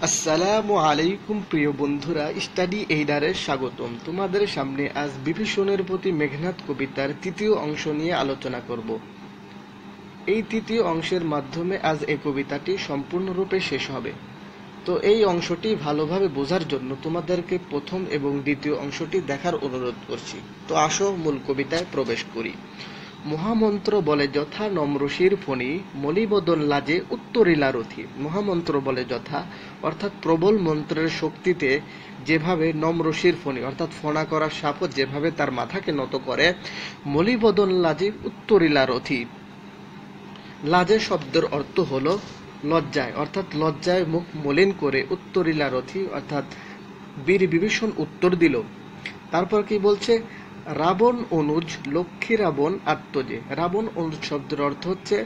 আসসালামু আলাইকুম প্রিয় বন্ধুরা, স্টাডি এইডারে স্বাগতম। তোমাদের সামনে আজ বিভীষণের প্রতি মেঘনাদ কবিতার তৃতীয় অংশ নিয়ে আলোচনা করব। এই তৃতীয় অংশের মাধ্যমে আজ এই কবিতাটি সম্পূর্ণরূপে শেষ হবে। তো এই অংশটি ভালোভাবে বোঝার জন্য তোমাদেরকে প্রথম এবং দ্বিতীয় অংশটি দেখার অনুরোধ করছি। তো আসো মূল কবিতায় প্রবেশ করি। মহামন্ত্র বলে যথা নম্রশির ফণি, মলিবদন লাজে উত্তরিলা রথি। মহামন্ত্র বলে যথা অর্থাৎ প্রবল মন্ত্রের শক্তিতে যেভাবে নম্রশির ফণি অর্থাৎ ফণা করা সাপও যেভাবে তার মাথাকে নত করে, মলিবদন লাজে উত্তরিলা রথি। লাজে শব্দের অর্থ হলো লজ্জায়, অর্থাৎ লজ্জায় মুখ মলিন করে উত্তরিলা রথি অর্থাৎ বীর বিভীষণ উত্তর দিল। তারপর কি বলছে? রাবণ অনুজ লক্ষ্মী রাবণ আত্মজে। রাবণ অনুজ শব্দের অর্থ হচ্ছে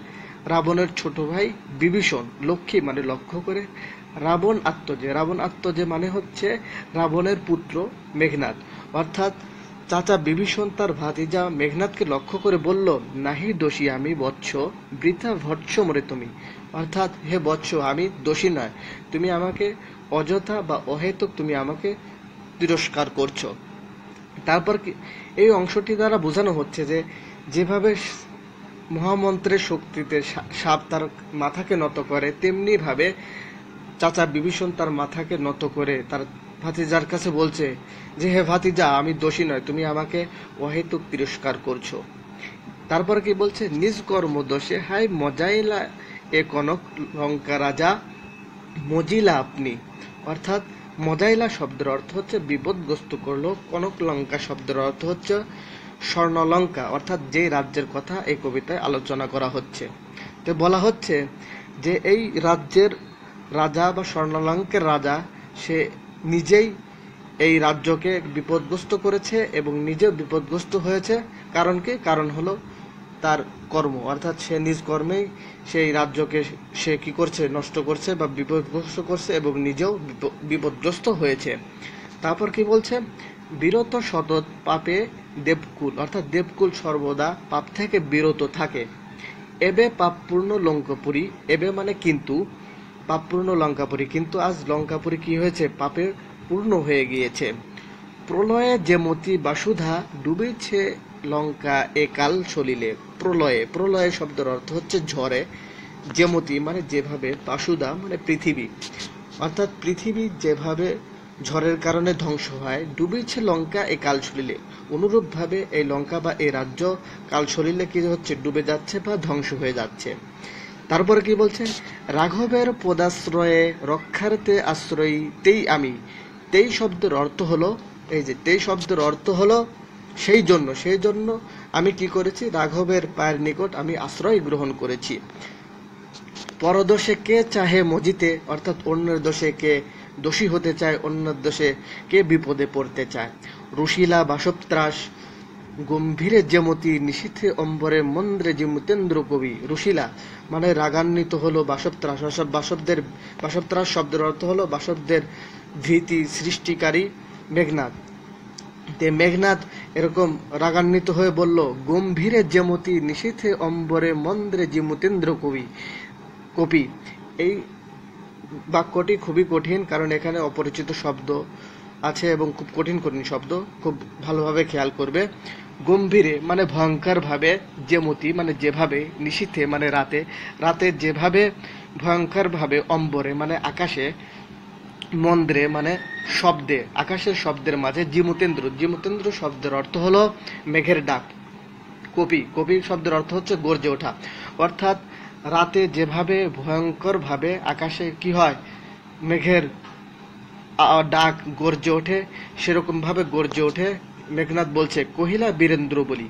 রাবণের ছোট ভাই বিভীষণ, লক্ষ্মী মানে লক্ষ্য করে, রাবণ আত্মজে। রাবণ আত্মজে মানে হচ্ছে রাবণের পুত্র মেঘনাদ, অর্থাৎ চাচা বিভীষণ তার ভাতিজা মেঘনাদকে লক্ষ্য করে বলল, নাহি দোষী আমি বৎস, বৃথা ভৎস মরে তুমি। অর্থাৎ হে বৎস, আমি দোষী নয়, তুমি আমাকে অযথা বা অহেতুক তুমি আমাকে তিরস্কার করছো। তারপর কি এই অংশটি দ্বারা বোঝানো হচ্ছে যে যেভাবে মহামন্ত্রের শক্তিতে সাপ তার মাথাকে নত করে, তেমনি ভাবে চাচা বিভীষণ তার মাথাকে নত করে তার ভাতিজার কাছে বলছে যে হে ভাতিজা, আমি দোষী নয়, তুমি আমাকে অহেতুক তিরস্কার করছো। তারপর কি বলছে? নিজ কর্ম দোষে হাই মজাইলা এ কনক লঙ্কা রাজা মজিলা আপনি। অর্থাৎ মজাইলা শব্দের অর্থ হচ্ছে বিপদগ্রস্ত করলো, কনক লঙ্কা শব্দের অর্থ হচ্ছে স্বর্ণলঙ্কা, অর্থাৎ যে রাজ্যের কথা এই কবিতায় আলোচনা করা হচ্ছে। তো বলা হচ্ছে যে এই রাজ্যের রাজা বা স্বর্ণলঙ্কের রাজা সে নিজেই এই রাজ্যকে বিপদগ্রস্ত করেছে এবং নিজেও বিপদগ্রস্ত হয়েছে। কারণ কি? কারণ হলো তার কর্ম, অর্থাৎ সে নিজ কর্মেই সেই রাজ্যকে সে কি করছে? নষ্ট করছে বা বিপদগ্রস্ত করছে এবং নিজেও বিপদগ্রস্ত হয়েছে। তারপর কি বলছে? বিরত সতত পাপে দেবকুল, অর্থাৎ দেবকুল সর্বদা পাপ থেকে বিরত থাকে। এবে পাপপূর্ণ লঙ্কাপুরী, এবে মানে কিন্তু, পাপপূর্ণ লঙ্কাপুরী, কিন্তু আজ লঙ্কাপুরী কি হয়েছে? পাপে পূর্ণ হয়ে গিয়েছে। প্রলয়ে যেমতি বাসুধা ডুবেছে লঙ্কা একাল সলিলে। প্রলয়ে, প্রলয় শব্দের অর্থ হচ্ছে ঝড়ে, যেমতি মানে যেভাবে, বাসুধা মানে পৃথিবী, অর্থাৎ পৃথিবী যেভাবে ঝড়ের কারণে ধ্বংস হয়, ডুবেছে লঙ্কা এ কাল সলিলে, অনুরূপভাবে এই লঙ্কা বা এই রাজ্য কাল সলিলে কি হচ্ছে? ডুবে যাচ্ছে বা ধ্বংস হয়ে যাচ্ছে। তারপরে কি বলছে? রাঘবের পদাশ্রয়ে রক্ষার্থে আশ্রয়ী তেই আমি। তেই শব্দের অর্থ হলো, এই যে তেই শব্দের অর্থ হলো সেই জন্য আমি কি করেছি? রাঘবের পায়ের নিকট আমি আশ্রয় গ্রহণ করেছি। পরদোষে কে চাহে মজিতে, অর্থাৎ অন্যের দোষে কে দোষী হতে চায়, অন্যের দোষে কে বিপদে পড়তে চায়। রুশিলা বাসবত্রাস গম্ভীরে যেমতি নিশীথে অম্বরে মন্দ্রে জিমুতেন্দ্র কবি। রুশিলা মানে রাগান্বিত হলো বাসবত্রাস, অর্থাৎ বাসবত্রাস শব্দের অর্থ হলো বাসবদের ভীতি সৃষ্টিকারী মেঘনাদ। তে মেঘনাদ এরকম রাগান্বিত হয়ে বলল, গম্ভীরে যেমতি নিশীথে অম্বরে মন্দ্রে জিমুতেন্দ্র কপি। এই বাক্যটি খুবই কঠিন, কারণ এখানে অপরিচিত শব্দ আছে এবং খুব কঠিন কঠিন শব্দ, খুব ভালোভাবে খেয়াল করবে। গম্ভীরে মানে ভয়ঙ্কর ভাবে, যেমতি মানে যেভাবে, নিশীথে মানে রাতে, রাতে যেভাবে ভয়ঙ্কর ভাবে, অম্বরে মানে আকাশে, মন্দ্রে মানে শব্দে, আকাশের শব্দের মাঝে, জিমুতেন্দ্র, জিমুতেন্দ্র শব্দের অর্থ হলো মেঘের ডাক। কপি, কপি শব্দের অর্থ হচ্ছে গর্জে ওঠা, অর্থাৎ রাতে যেভাবে ভয়ঙ্কর ভাবে আকাশে কি হয়? মেঘের ডাক গর্জে ওঠে, সেরকম ভাবে গর্জে ওঠে। মেঘনাদ বলছে কহিলা বীরেন্দ্র বলি।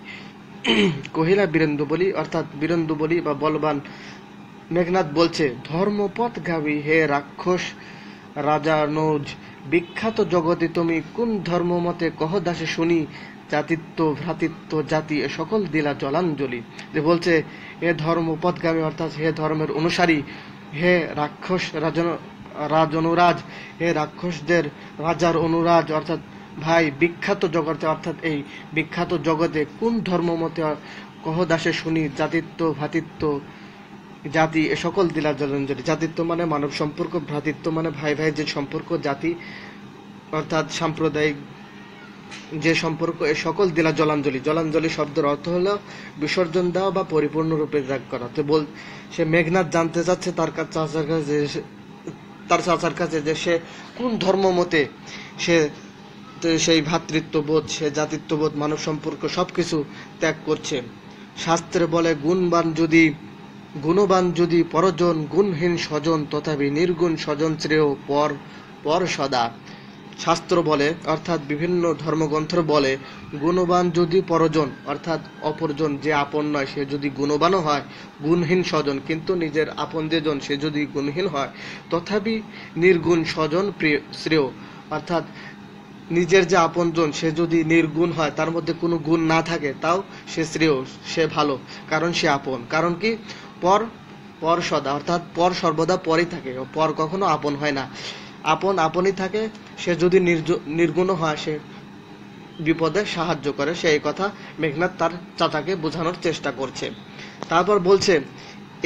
কহিলা বীরেন্দ্র বলি অর্থাৎ বীরেন্দ্র বলি বা বলবান মেঘনাদ বলছে, ধর্মপথ গাবি হে রাক্ষস রাজানুজ, বিখ্যাত জগতে তুমি কোন ধর্ম মতে কহ দাসে শুনি, জাতিত্ব ভ্রাতৃত্ব জাতি এ সকল দিলা জলাঞ্জলি। যে বলছে হে ধর্মপথগামী, অর্থাৎ হে ধর্মের অনুসারী, হে রাক্ষস রাজ অনুরাজ, হে রাক্ষসদের রাজার অনুরাজ, অর্থাৎ ভাই বিখ্যাত জগতে, অর্থাৎ এই বিখ্যাত জগতে কোন ধর্ম মতে কহ দাসে শুনি, জাতিত্ব ভ্রাতৃত্ব জাতি এ সকল দিলা জলাঞ্জলি। জাতিত্ব মানে মানব সম্পর্ক, ভ্রাতৃত্ব মানে ভাই ভাই যে সম্পর্ক, জাতি অর্থাৎ সাম্প্রদায়িক যে সম্পর্ক, এ সকল দিলা জলাঞ্জলি। জলাঞ্জলি শব্দের অর্থ হলো বিসর্জন দেওয়া বা পরিপূর্ণরূপে ত্যাগ করা। তো সে মেঘনাদ জানতে চাচ্ছে তার চাচার কাছে যে সে কোন ধর্ম মতে সে সেই ভ্রাতৃত্ববোধ, সে জাতিত্ববোধ, মানব সম্পর্ক সবকিছু ত্যাগ করছে। শাস্ত্রে বলে গুণবান যদি পরজন, গুণহীন স্বজন তথাপি নির্গুণ স্বজন শ্রেয় পর সদা। শাস্ত্র বলে অর্থাৎ বিভিন্ন ধর্মগ্রন্থ বলে গুণবান যদি পরজন অর্থাৎ অপরজন যে আপন নয় সে যদি গুণবানও হয়, গুণহীন স্বজন কিন্তু নিজের আপন যেজন সে যদি গুণহীন হয়, তথাপি নির্গুণ স্বজন শ্রেয় অর্থাৎ নিজের যে আপনজন সে যদি নির্গুণ হয়, তার মধ্যে কোনো গুণ না থাকে, তাও সে শ্রেয়, সে ভালো, কারণ সে আপন। কারণ কি? পর সদা অর্থাৎ পর সর্বদা পরই থাকে, পর কখনো আপন হয় না, আপনই থাকে। সে যদি নির্গুণ হয় সে বিপদে সাহায্য করে। সেই কথা মেঘনাদ তার চাচাকে বোঝানোর চেষ্টা করছে। তারপর বলছে,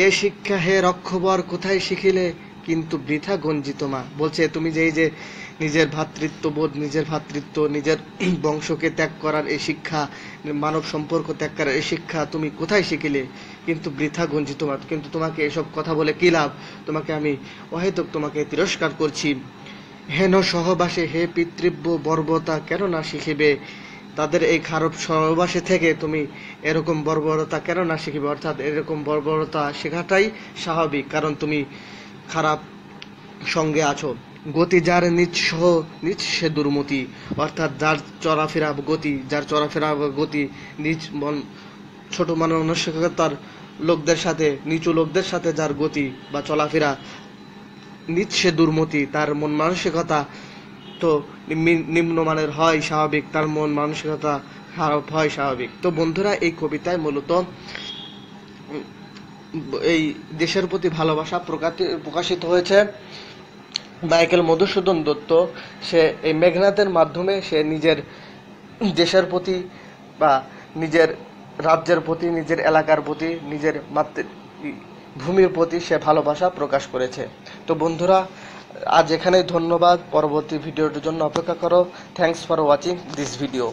এ শিক্ষা হে রক্ষবর কোথায় শিখিলে, কিন্তু বৃথা গঞ্জিত মা। বলছে তুমি যে এই যে নিজের ভ্রাতৃত্ববোধ, নিজের ভ্রাতৃত্ব, নিজের বংশকে ত্যাগ করার এই শিক্ষা, মানব সম্পর্ক ত্যাগ করার এই শিক্ষা তুমি কোথায় শিখিলে, কিন্তু বৃথা গঞ্জিত মা। কিন্তু তোমাকে এসব কথা বলে কি লাভ, তোমাকে আমি অহেতুক তোমাকে তিরস্কার করছি। হেন সহবাসে হে পিতৃব্য বর্বরতা কেন না শিখিবে, তাদের এই খারাপ সহবাসে থেকে তুমি এরকম বর্বরতা কেন না শিখিবে, অর্থাৎ এরকম বর্বরতা শেখাটাই স্বাভাবিক, কারণ তুমি খারাপ সঙ্গে আছো। গতি যার নিজ সে দুর্মতি, অর্থাৎ যার চলাফেরা গতি নিজ মন, ছোট মানসিকতার লোকদের সাথে, নিচু লোকদের সাথে যার গতি বা চলাফেরা নিজ সে দুর্মতি, তার মন মানসিকতা তো নিম্নমানের হয় স্বাভাবিক, তার মন মানসিকতা খারাপ হয় স্বাভাবিক। তো বন্ধুরা, এই কবিতায় মূলত এই দেশের প্রতি ভালোবাসা প্রকাশিত হয়েছে। মাইকেল মধুসূদন দত্ত সে এই মেঘনাদের মাধ্যমে সে নিজের দেশের প্রতি বা নিজের রাজ্যের প্রতি, নিজের এলাকার প্রতি, নিজের ভূমির প্রতি সে ভালোবাসা প্রকাশ করেছে। তো বন্ধুরা, আজ এখানেই ধন্যবাদ। পরবর্তী ভিডিওটির জন্য অপেক্ষা করো। Thanks for watching this video.